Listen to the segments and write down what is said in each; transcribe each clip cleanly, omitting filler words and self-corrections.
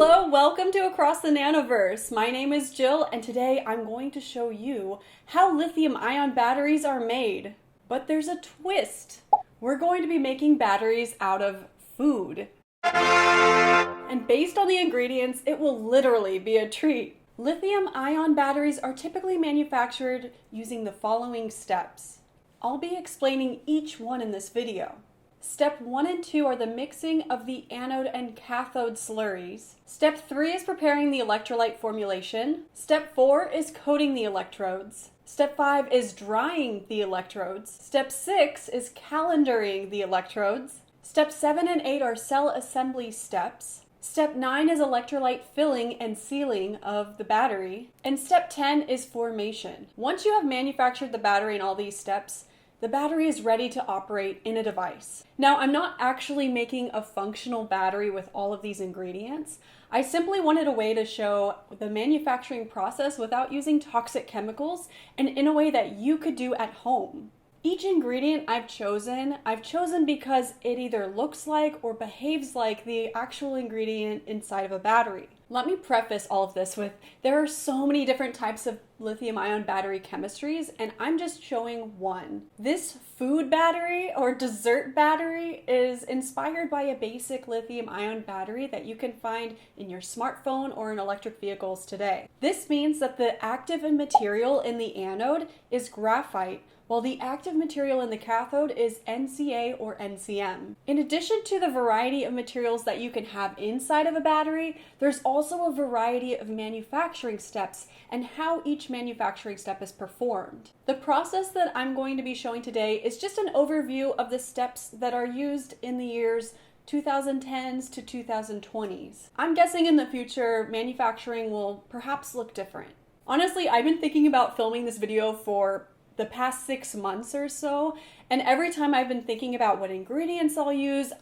Hello, welcome to Across the Nanoverse. My name is Jill, and today I'm going to show you how lithium-ion batteries are made. But there's a twist. We're going to be making batteries out of food. And based on the ingredients, it will literally be a treat. Lithium-ion batteries are typically manufactured using the following steps. I'll be explaining each one in this video. Step 1 and 2 are the mixing of the anode and cathode slurries. Step 3 is preparing the electrolyte formulation. Step 4 is coating the electrodes. Step 5 is drying the electrodes. Step 6 is calendering the electrodes. Step 7 and 8 are cell assembly steps. Step 9 is electrolyte filling and sealing of the battery. And step 10 is formation. Once you have manufactured the battery in all these steps, the battery is ready to operate in a device. Now, I'm not actually making a functional battery with all of these ingredients. I simply wanted a way to show the manufacturing process without using toxic chemicals and in a way that you could do at home. Each ingredient I've chosen because it either looks like or behaves like the actual ingredient inside of a battery. Let me preface all of this with, there are so many different types of lithium-ion battery chemistries, and I'm just showing one. This food battery or dessert battery is inspired by a basic lithium-ion battery that you can find in your smartphone or in electric vehicles today. This means that the active material in the anode is graphite, while the active material in the cathode is NCA or NCM. In addition to the variety of materials that you can have inside of a battery, there's also a variety of manufacturing steps and how each manufacturing step is performed. The process that I'm going to be showing today is just an overview of the steps that are used in the years 2010s to 2020s. I'm guessing in the future, manufacturing will perhaps look different. Honestly, I've been thinking about filming this video for the past 6 months or so, and every time I've been thinking about what ingredients I'll use,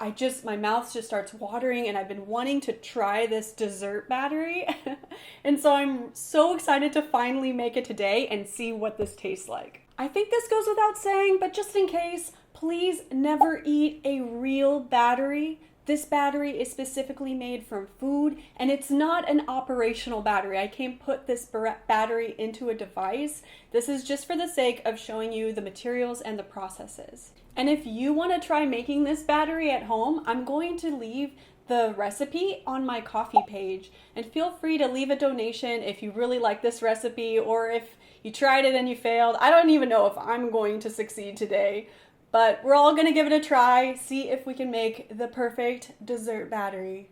my mouth just starts watering, and I've been wanting to try this dessert battery. And so I'm so excited to finally make it today and see what this tastes like. I think this goes without saying, but just in case, please never eat a real battery. This battery is specifically made from food, and it's not an operational battery. I can't put this battery into a device. This is just for the sake of showing you the materials and the processes. And if you want to try making this battery at home, I'm going to leave the recipe on my Ko-fi page, and feel free to leave a donation if you really like this recipe, or if you tried it and you failed. I don't even know if I'm going to succeed today. But we're all gonna give it a try, see if we can make the perfect dessert battery.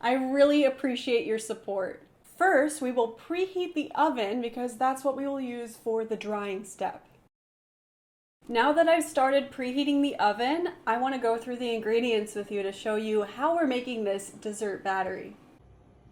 I really appreciate your support. First, we will preheat the oven because that's what we will use for the drying step. Now that I've started preheating the oven, I want to go through the ingredients with you to show you how we're making this dessert battery.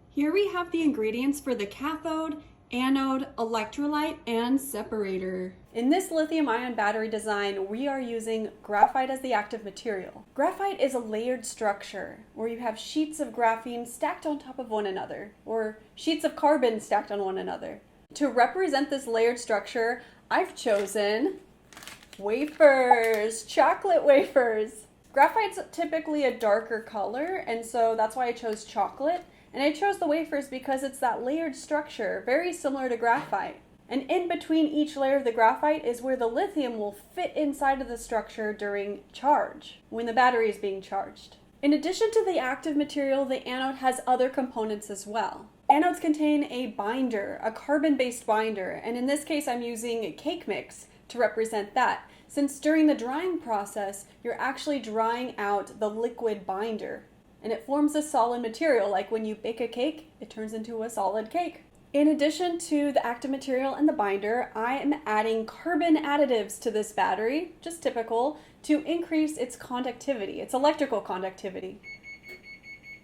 Here we have the ingredients for the cathode, anode, electrolyte, and separator. In this lithium-ion battery design, we are using graphite as the active material. Graphite is a layered structure where you have sheets of graphene stacked on top of one another, or sheets of carbon stacked on one another. To represent this layered structure, I've chosen wafers, chocolate wafers. Graphite's typically a darker color, and so that's why I chose chocolate. And I chose the wafers because it's that layered structure, very similar to graphite. And in between each layer of the graphite is where the lithium will fit inside of the structure during charge, when the battery is being charged. In addition to the active material, the anode has other components as well. Anodes contain a binder, a carbon-based binder, and in this case I'm using cake mix to represent that, since during the drying process, you're actually drying out the liquid binder. And it forms a solid material, like when you bake a cake, it turns into a solid cake. In addition to the active material and the binder, I am adding carbon additives to this battery, just typical, to increase its conductivity, its electrical conductivity.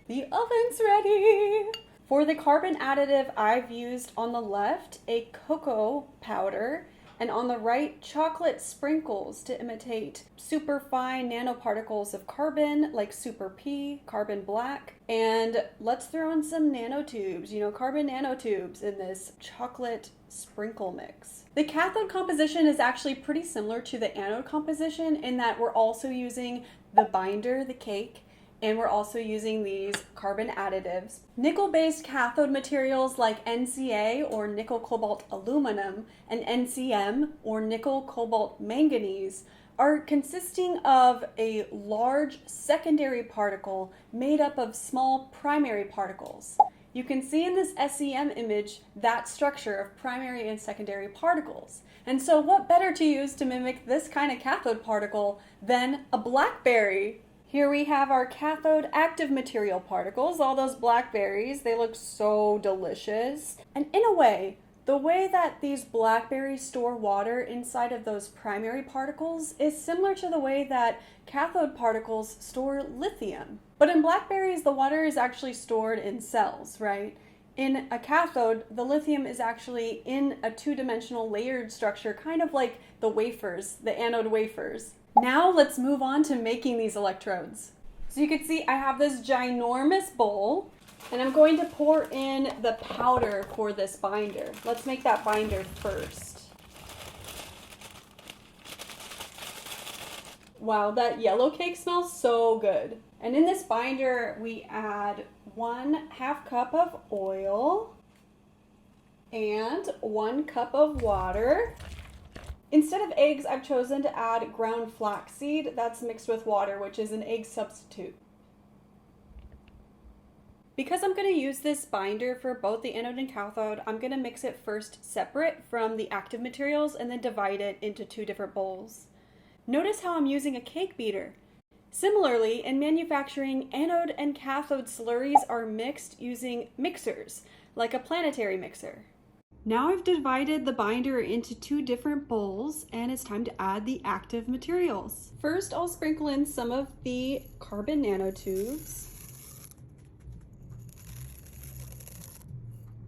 The oven's ready! For the carbon additive, I've used on the left a cocoa powder, and on the right, chocolate sprinkles to imitate super fine nanoparticles of carbon, like Super P, carbon black. And let's throw in some nanotubes, carbon nanotubes in this chocolate sprinkle mix. The cathode composition is actually pretty similar to the anode composition in that we're also using the binder, the cake, And we're also using these carbon additives. Nickel-based cathode materials like NCA or nickel cobalt aluminum and NCM or nickel cobalt manganese are consisting of a large secondary particle made up of small primary particles. You can see in this SEM image that structure of primary and secondary particles. And so what better to use to mimic this kind of cathode particle than a blackberry? Here we have our cathode active material particles, all those blackberries. They look so delicious. And in a way, the way that these blackberries store water inside of those primary particles is similar to the way that cathode particles store lithium. But in blackberries, the water is actually stored in cells, right? In a cathode, the lithium is actually in a two-dimensional layered structure, kind of like the wafers, the anode wafers. Now let's move on to making these electrodes. So you can see I have this ginormous bowl, and I'm going to pour in the powder for this binder. Let's make that binder first. Wow, that yellow cake smells so good. And in this binder, we add 1/2 cup of oil and 1 cup of water. Instead of eggs, I've chosen to add ground flaxseed that's mixed with water, which is an egg substitute. Because I'm going to use this binder for both the anode and cathode, I'm going to mix it first separate from the active materials and then divide it into 2 different bowls. Notice how I'm using a cake beater. Similarly, in manufacturing, anode and cathode slurries are mixed using mixers, like a planetary mixer. Now I've divided the binder into 2 different bowls, and it's time to add the active materials. First, I'll sprinkle in some of the carbon nanotubes.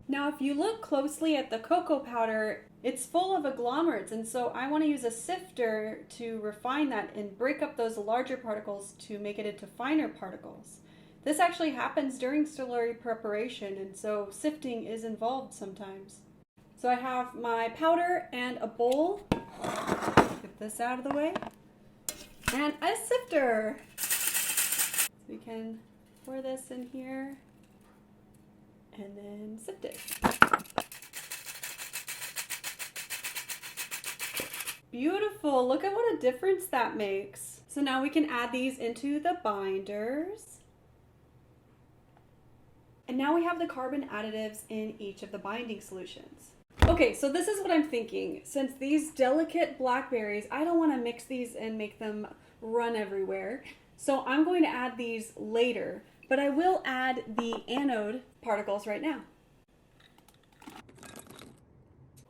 Now, if you look closely at the cocoa powder, it's full of agglomerates, and so I want to use a sifter to refine that and break up those larger particles to make it into finer particles. This actually happens during slurry preparation, and so sifting is involved sometimes. So I have my powder and a bowl. Get this out of the way. And a sifter. So we can pour this in here and then sift it. Beautiful, look at what a difference that makes. So now we can add these into the binders. And now we have the carbon additives in each of the binding solutions. Okay, so this is what I'm thinking. Since these delicate blackberries, I don't want to mix these and make them run everywhere. So I'm going to add these later, but I will add the anode particles right now.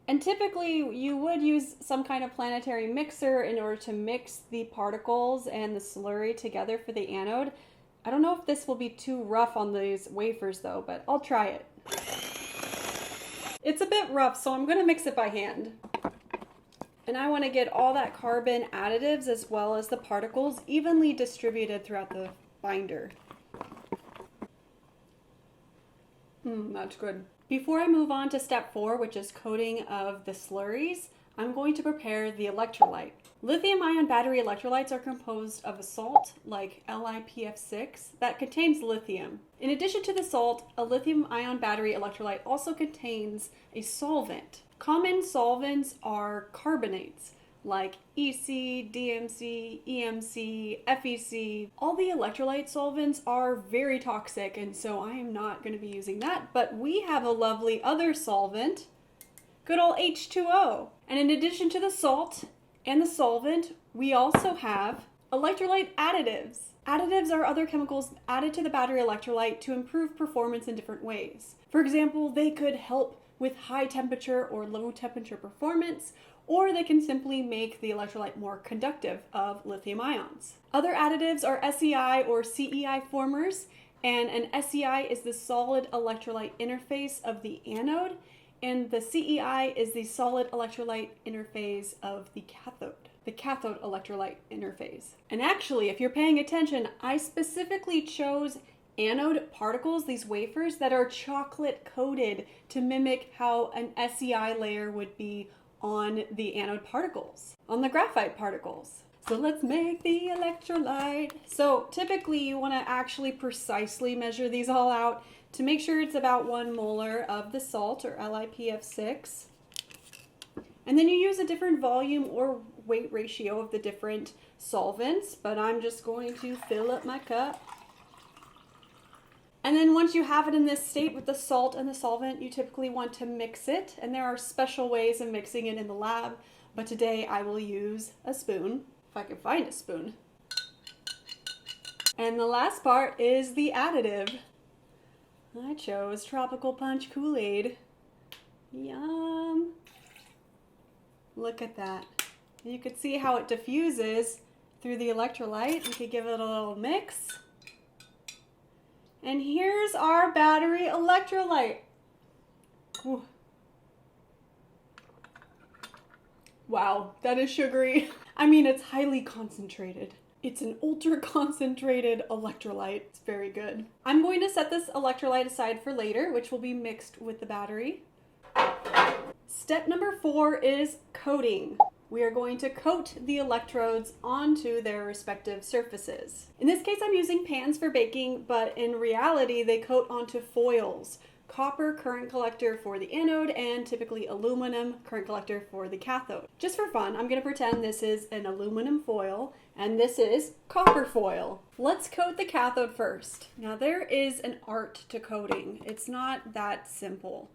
And typically you would use some kind of planetary mixer in order to mix the particles and the slurry together for the anode. I don't know if this will be too rough on these wafers though, but I'll try it. It's a bit rough, so I'm going to mix it by hand. And I want to get all that carbon additives as well as the particles evenly distributed throughout the binder. That's good. Before I move on to step 4, which is coating of the slurries, I'm going to prepare the electrolyte. Lithium-ion battery electrolytes are composed of a salt, like LiPF6, that contains lithium. In addition to the salt, a lithium-ion battery electrolyte also contains a solvent. Common solvents are carbonates, like EC, DMC, EMC, FEC. All the electrolyte solvents are very toxic, and so I am not going to be using that, but we have a lovely other solvent, good old H2O. And in addition to the salt and the solvent, we also have electrolyte additives. Additives are other chemicals added to the battery electrolyte to improve performance in different ways. For example, they could help with high temperature or low temperature performance, or they can simply make the electrolyte more conductive of lithium ions. Other additives are SEI or CEI formers, and an SEI is the solid electrolyte interface of the anode, and the CEI is the solid electrolyte interface of the cathode electrolyte interface. And actually, if you're paying attention, I specifically chose anode particles, these wafers, that are chocolate coated to mimic how an SEI layer would be on the anode particles, on the graphite particles. So let's make the electrolyte. So typically you want to actually precisely measure these all out to make sure it's about 1 molar of the salt, or LiPF6. And then you use a different volume or weight ratio of the different solvents, but I'm just going to fill up my cup. And then once you have it in this state with the salt and the solvent, you typically want to mix it. And there are special ways of mixing it in the lab, but today I will use a spoon, if I can find a spoon. And the last part is the additive. I chose Tropical Punch Kool-Aid. Yum. Look at that. You can see how it diffuses through the electrolyte. We could give it a little mix. And here's our battery electrolyte. Ooh. Wow, that is sugary. I mean, it's highly concentrated. It's an ultra concentrated electrolyte. It's very good. I'm going to set this electrolyte aside for later, which will be mixed with the battery. Step number 4 is coating. We are going to coat the electrodes onto their respective surfaces. In this case, I'm using pans for baking, but in reality, they coat onto foils. Copper current collector for the anode, and typically aluminum current collector for the cathode. Just for fun, I'm going to pretend this is an aluminum foil, and this is copper foil. Let's coat the cathode first. Now there is an art to coating. It's not that simple.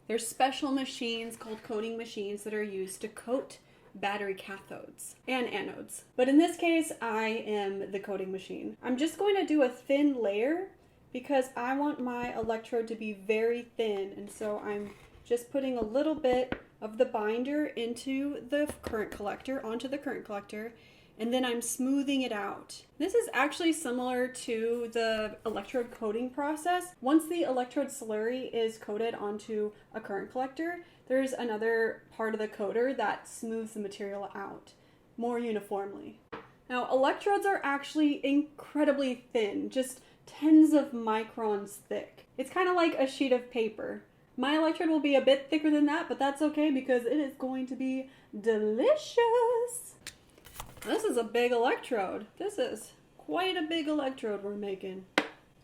There's special machines called coating machines that are used to coat battery cathodes and anodes. But in this case, I am the coating machine. I'm just going to do a thin layer because I want my electrode to be very thin. And so I'm just putting a little bit of the binder into the current collector, onto the current collector, and then I'm smoothing it out. This is actually similar to the electrode coating process. Once the electrode slurry is coated onto a current collector, there's another part of the coater that smooths the material out more uniformly. Now, electrodes are actually incredibly thin, just tens of microns thick. It's kind of like a sheet of paper. My electrode will be a bit thicker than that, but that's okay because it is going to be delicious. This is a big electrode. This is quite a big electrode we're making.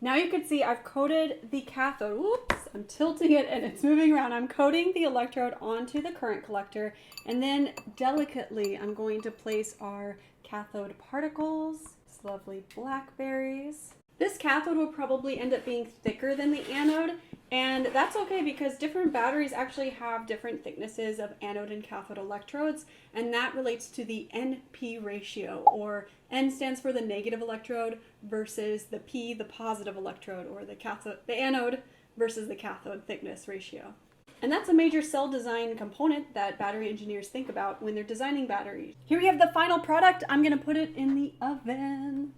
Now you can see I've coated the cathode. Whoops, I'm tilting it and it's moving around. I'm coating the electrode onto the current collector, and then delicately I'm going to place our cathode particles. These lovely blackberries. This cathode will probably end up being thicker than the anode, and that's okay because different batteries actually have different thicknesses of anode and cathode electrodes, and that relates to the NP ratio, or N stands for the negative electrode versus the P, the positive electrode, or the anode versus the cathode thickness ratio. And that's a major cell design component that battery engineers think about when they're designing batteries. Here we have the final product. I'm going to put it in the oven.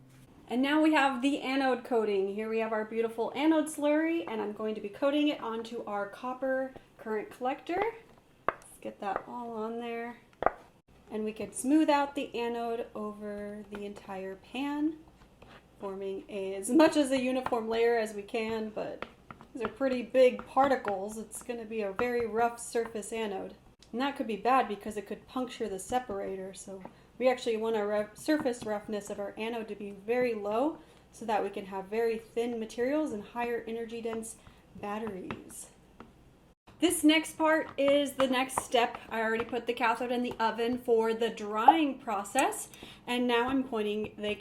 And now we have the anode coating. Here we have our beautiful anode slurry, and I'm going to be coating it onto our copper current collector. Let's get that all on there. And we can smooth out the anode over the entire pan, forming as much as a uniform layer as we can, but these are pretty big particles. It's going to be a very rough surface anode. And that could be bad because it could puncture the separator, so we actually want our surface roughness of our anode to be very low so that we can have very thin materials and higher energy dense batteries. This next part is the next step. I already put the cathode in the oven for the drying process, and now I'm putting the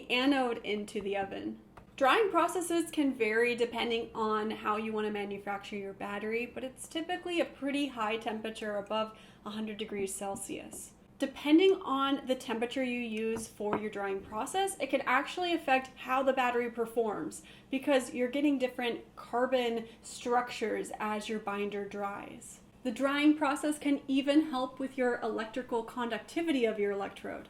anode into the oven. Drying processes can vary depending on how you want to manufacture your battery, but it's typically a pretty high temperature, above 100 degrees Celsius. Depending on the temperature you use for your drying process, it can actually affect how the battery performs because you're getting different carbon structures as your binder dries. The drying process can even help with your electrical conductivity of your electrode.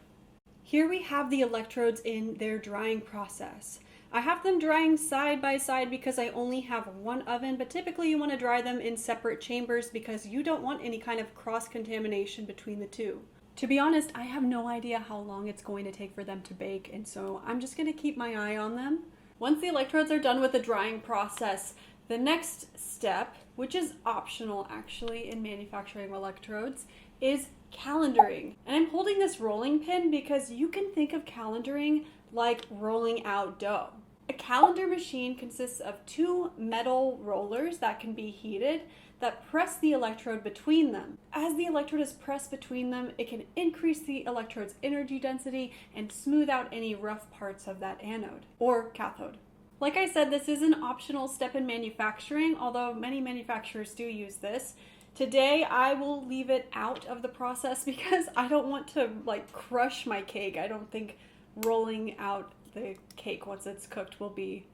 Here we have the electrodes in their drying process. I have them drying side by side because I only have one oven, but typically you want to dry them in separate chambers because you don't want any kind of cross-contamination between the two. To be honest, I have no idea how long it's going to take for them to bake, and so I'm just going to keep my eye on them. Once the electrodes are done with the drying process, the next step, which is optional actually in manufacturing electrodes, is calendering. And I'm holding this rolling pin because you can think of calendering like rolling out dough. A calendar machine consists of two metal rollers that can be heated that press the electrode between them. As the electrode is pressed between them, it can increase the electrode's energy density and smooth out any rough parts of that anode or cathode. Like I said, this is an optional step in manufacturing, although many manufacturers do use this. Today, I will leave it out of the process because I don't want to crush my cake. I don't think rolling out the cake once it's cooked will be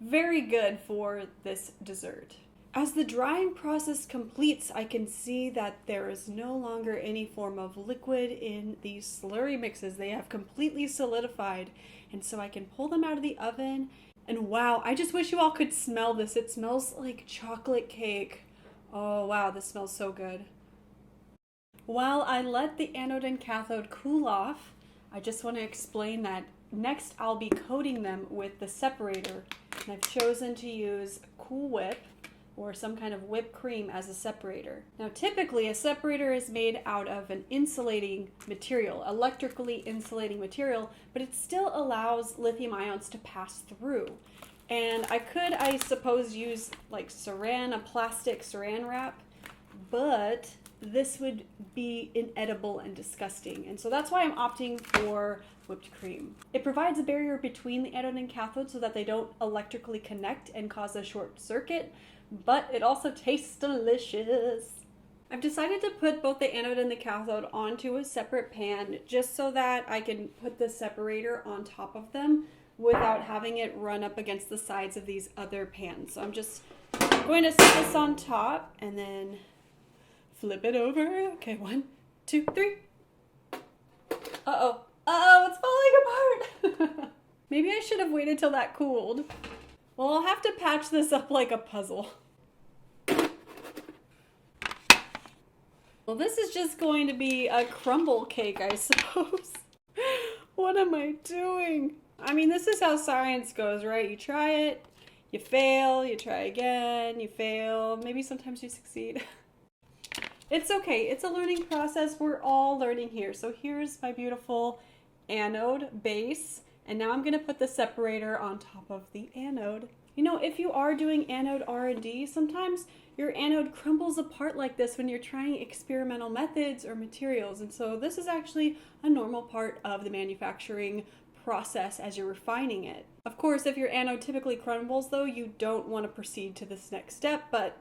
very good for this dessert. As the drying process completes, I can see that there is no longer any form of liquid in these slurry mixes. They have completely solidified, and so I can pull them out of the oven. And wow, I just wish you all could smell this. It smells like chocolate cake. Oh wow, this smells so good. While I let the anode and cathode cool off, I just want to explain that next I'll be coating them with the separator. And I've chosen to use Cool Whip or some kind of whipped cream as a separator. Now typically a separator is made out of an insulating material, electrically insulating material, but it still allows lithium ions to pass through. And I could, I suppose, use saran, a plastic saran wrap, but this would be inedible and disgusting. And so that's why I'm opting for whipped cream. It provides a barrier between the anode and cathode so that they don't electrically connect and cause a short circuit, but it also tastes delicious. I've decided to put both the anode and the cathode onto a separate pan just so that I can put the separator on top of them without having it run up against the sides of these other pans. So I'm just going to set this on top and then flip it over. Okay, 1, 2, 3. Uh-oh, it's falling apart. Maybe I should have waited till that cooled. Well, I'll have to patch this up like a puzzle. Well, this is just going to be a crumble cake, I suppose. What am I doing? I mean, this is how science goes, right? You try it, you fail, you try again, you fail. Maybe sometimes you succeed. It's okay. It's a learning process. We're all learning here. So here's my beautiful anode base. And now I'm going to put the separator on top of the anode. You know, if you are doing anode R&D, sometimes your anode crumbles apart like this when you're trying experimental methods or materials. And so this is actually a normal part of the manufacturing process as you're refining it. Of course, if your anode typically crumbles though, you don't want to proceed to this next step, but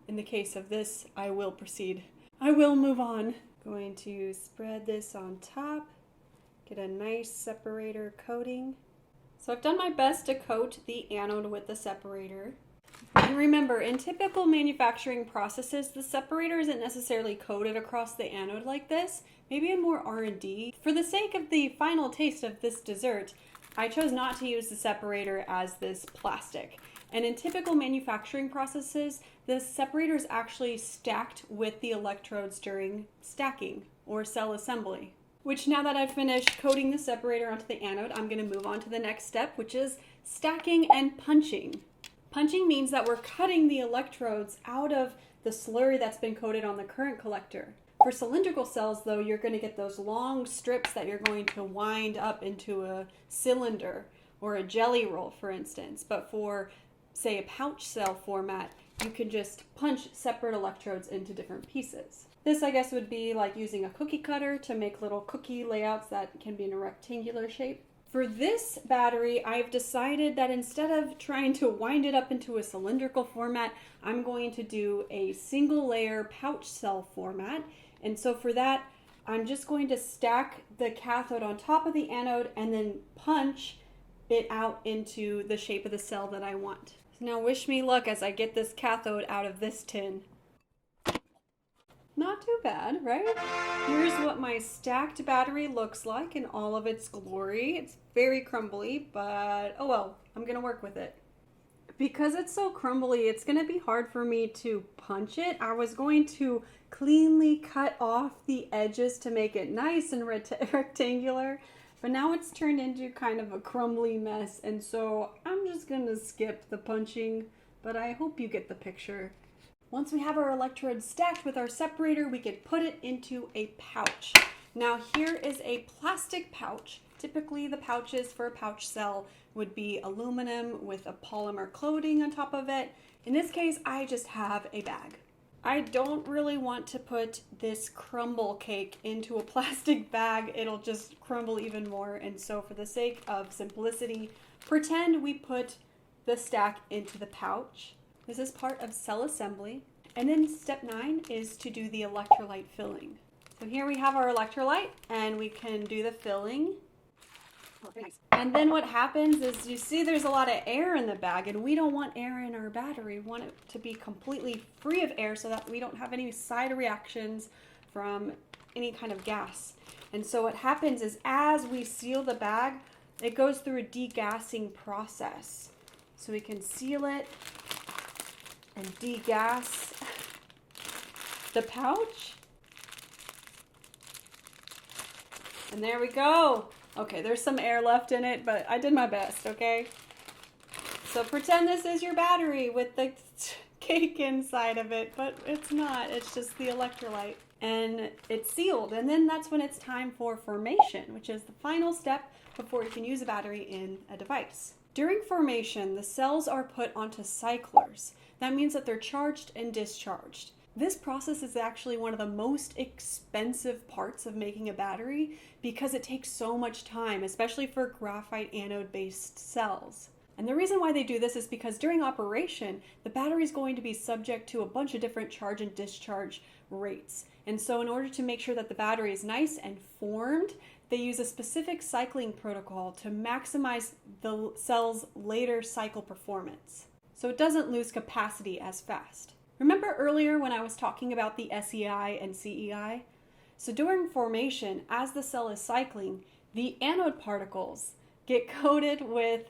in the case of this, I will proceed. I will move on. Going to spread this on top. Get a nice separator coating. So I've done my best to coat the anode with the separator. And remember, in typical manufacturing processes, the separator isn't necessarily coated across the anode like this. Maybe in more R&D. For the sake of the final taste of this dessert, I chose not to use the separator as this plastic. And in typical manufacturing processes, the separator is actually stacked with the electrodes during stacking or cell assembly. Which now that I've finished coating the separator onto the anode, I'm going to move on to the next step, which is stacking and punching. Punching means that we're cutting the electrodes out of the slurry that's been coated on the current collector. For cylindrical cells, though, you're going to get those long strips that you're going to wind up into a cylinder or a jelly roll, for instance. But for, say, a pouch cell format, you can just punch separate electrodes into different pieces. This, I guess, would be like using a cookie cutter to make little cookie layouts that can be in a rectangular shape. For this battery, I've decided that instead of trying to wind it up into a cylindrical format, I'm going to do a single layer pouch cell format. And so for that, I'm just going to stack the cathode on top of the anode and then punch it out into the shape of the cell that I want. So now wish me luck as I get this cathode out of this tin. Not too bad, right? Here's what my stacked battery looks like in all of its glory. It's very crumbly, but oh well, I'm gonna work with it. Because it's so crumbly, it's gonna be hard for me to punch it. I was going to cleanly cut off the edges to make it nice and rectangular, but now it's turned into kind of a crumbly mess, and so I'm just gonna skip the punching, but I hope you get the picture. Once we have our electrodes stacked with our separator, we can put it into a pouch. Now here is a plastic pouch. Typically the pouches for a pouch cell would be aluminum with a polymer coating on top of it. In this case, I just have a bag. I don't really want to put this crumble cake into a plastic bag. It'll just crumble even more. And so for the sake of simplicity, pretend we put the stack into the pouch. This is part of cell assembly. And then step 9 is to do the electrolyte filling. So here we have our electrolyte and we can do the filling. Oh, very nice. And then what happens is you see there's a lot of air in the bag, and we don't want air in our battery. We want it to be completely free of air so that we don't have any side reactions from any kind of gas. And so what happens is as we seal the bag, it goes through a degassing process. So we can seal it and degas the pouch. And there we go. Okay, there's some air left in it, but I did my best, okay? So pretend this is your battery with the cake inside of it, but it's not. It's just the electrolyte. And it's sealed, and then that's when it's time for formation, which is the final step before you can use a battery in a device. During formation, the cells are put onto cyclers. That means that they're charged and discharged. This process is actually one of the most expensive parts of making a battery because it takes so much time, especially for graphite anode-based cells. And the reason why they do this is because during operation, the battery is going to be subject to a bunch of different charge and discharge rates. And so in order to make sure that the battery is nice and formed, they use a specific cycling protocol to maximize the cell's later cycle performance, so it doesn't lose capacity as fast. Remember earlier when I was talking about the SEI and CEI? So during formation, as the cell is cycling, the anode particles get coated with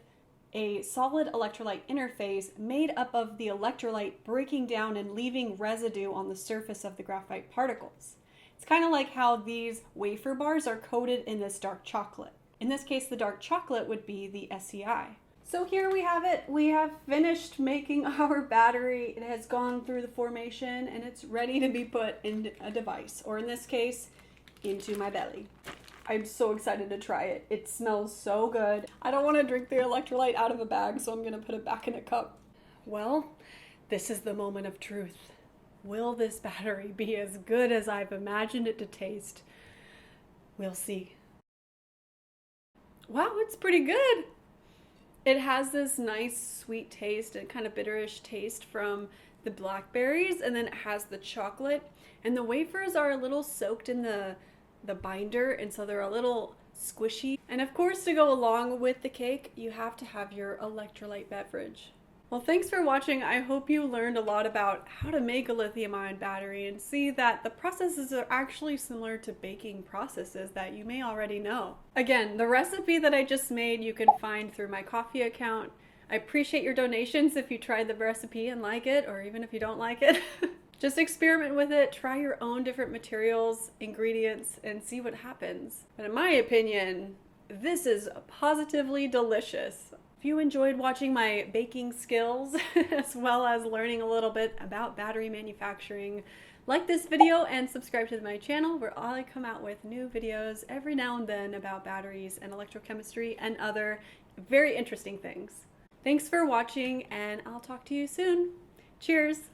a solid electrolyte interface made up of the electrolyte breaking down and leaving residue on the surface of the graphite particles. It's kind of like how these wafer bars are coated in this dark chocolate. In this case, the dark chocolate would be the SEI. So here we have it. We have finished making our battery. It has gone through the formation and it's ready to be put in a device, or in this case, into my belly. I'm so excited to try it. It smells so good. I don't want to drink the electrolyte out of a bag, so I'm going to put it back in a cup. Well, this is the moment of truth. Will this battery be as good as I've imagined it to taste? We'll see. Wow, it's pretty good. It has this nice sweet taste and kind of bitterish taste from the blackberries, and then it has the chocolate, and the wafers are a little soaked in the binder, and so they're a little squishy. And of course, to go along with the cake, you have to have your electrolyte beverage. Well, thanks for watching. I hope you learned a lot about how to make a lithium-ion battery and see that the processes are actually similar to baking processes that you may already know. Again, the recipe that I just made you can find through my Ko-fi account. I appreciate your donations if you tried the recipe and like it, or even if you don't like it. Just experiment with it, try your own different materials, ingredients, and see what happens. But in my opinion, this is positively delicious. If you enjoyed watching my baking skills, as well as learning a little bit about battery manufacturing, like this video and subscribe to my channel where I come out with new videos every now and then about batteries and electrochemistry and other very interesting things. Thanks for watching, and I'll talk to you soon. Cheers!